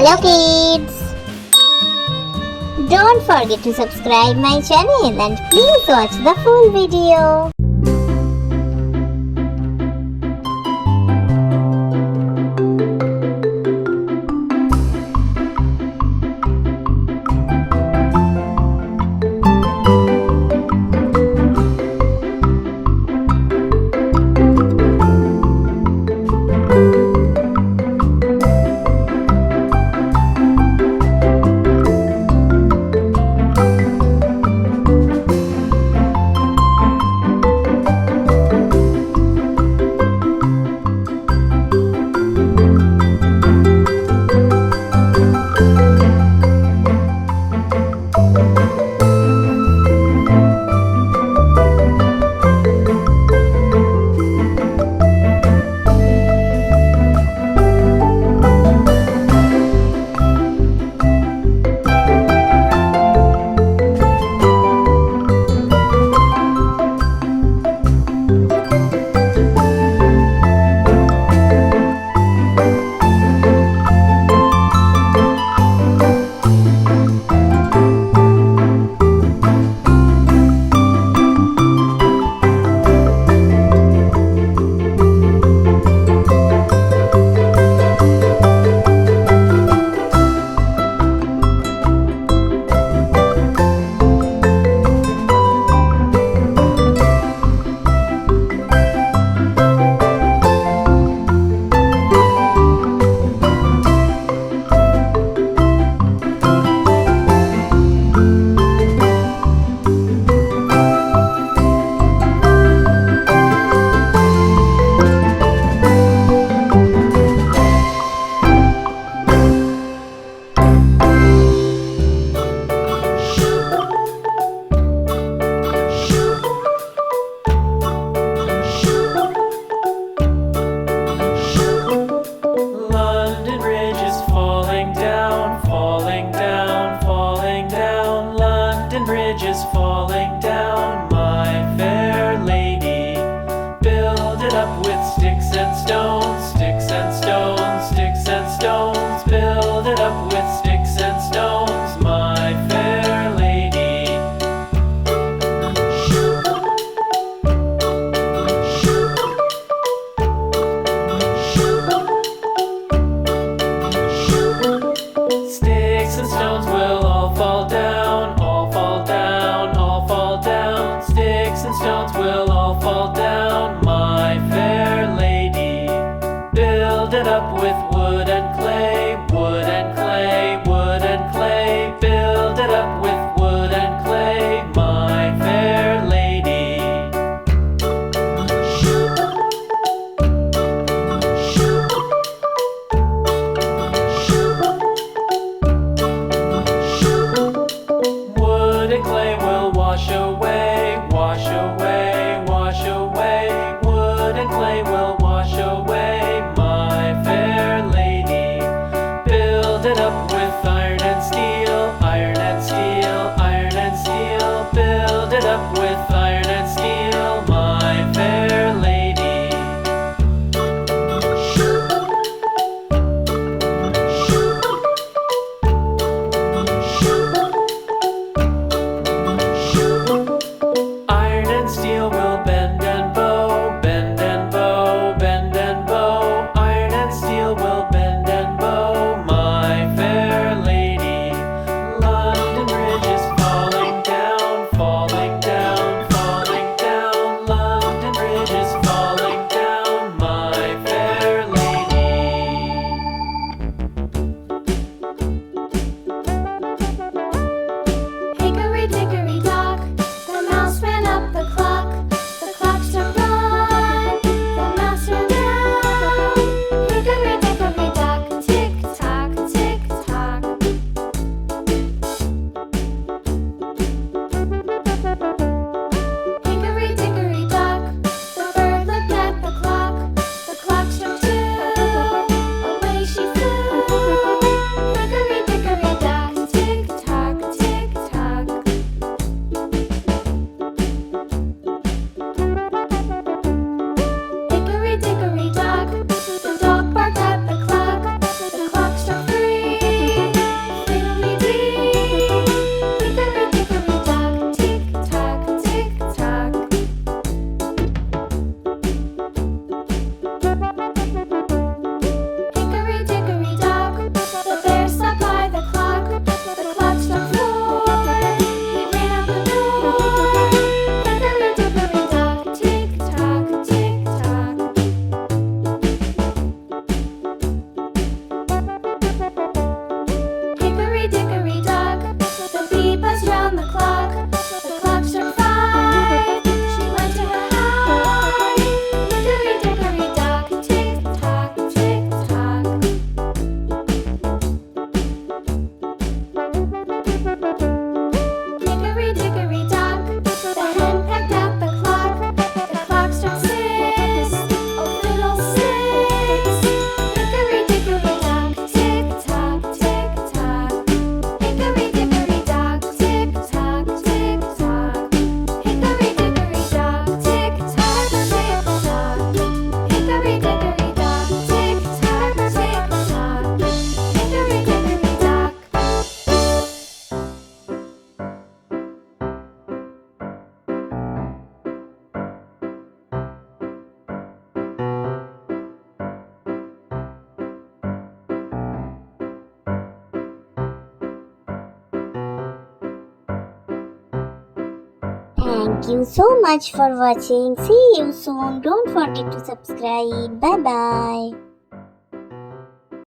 Hello kids! Don't forget to subscribe my channel and please watch the full video. Is falling down, my fair lady. Build it up with sticks and stones, sticks and stones, sticks and stones. Build it up with sticks and stones, my fair lady. Sticks and stones will all fall down, all fall down, all fall down. Sticks and stones will all fall down, my fair lady. Build it up with wood and clay, wood and clay, wood and clay. Build it up with wood and clay, my fair lady. Wood and clay will wash away, wash away, wash away. Thank you so much for watching. See you soon. Don't forget to subscribe. Bye bye.